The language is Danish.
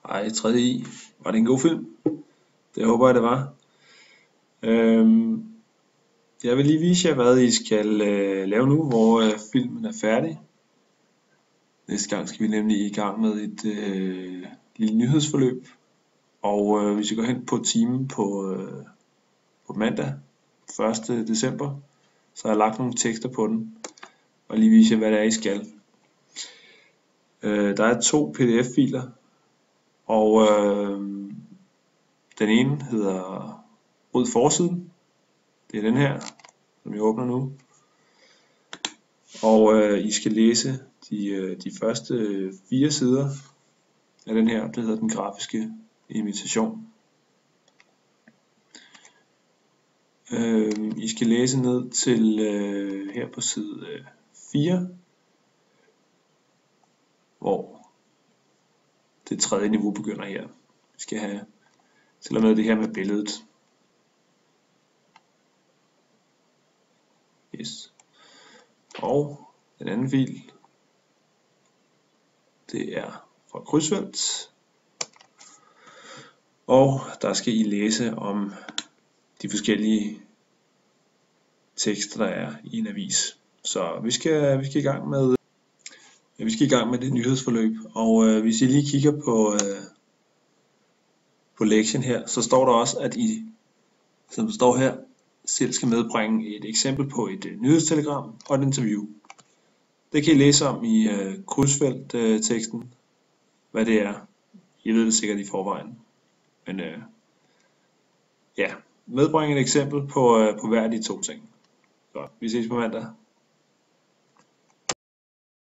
Ej, 3. Var det en god film? Det håber jeg, det var. Øhm, jeg vil lige vise jer, hvad I skal lave nu, hvor filmen er færdig. Næste gang skal vi nemlig i gang med et lille nyhedsforløb. Og hvis I går hen på timen på mandag, 1. december, så har jeg lagt nogle tekster på den. Og lige vise jer, hvad det er, I skal. Der er 2 pdf-filer. Og den ene hedder Rød forsiden. Det er den her, som jeg åbner nu. Og I skal læse de første 4 sider af den her. Det hedder den grafiske imitation. I skal læse ned til her på side 4, hvor det 3. niveau begynder her. Vi skal have til og med det her med billedet. Yes. Og den anden fil, det er fra Krydsfeldt. Og der skal I læse om de forskellige tekster, der er i en avis. Så vi skal i gang med det nyhedsforløb. Og hvis I lige kigger på lektien her, så står der også, at I, som der står her, selv skal medbringe et eksempel på et nyhedstelegram og et interview. Det kan I læse om i krydsfeldt-teksten, hvad det er. I ved det sikkert i forvejen. Men ja, medbringe et eksempel på hver af de 2 ting. Så vi ses på mandag.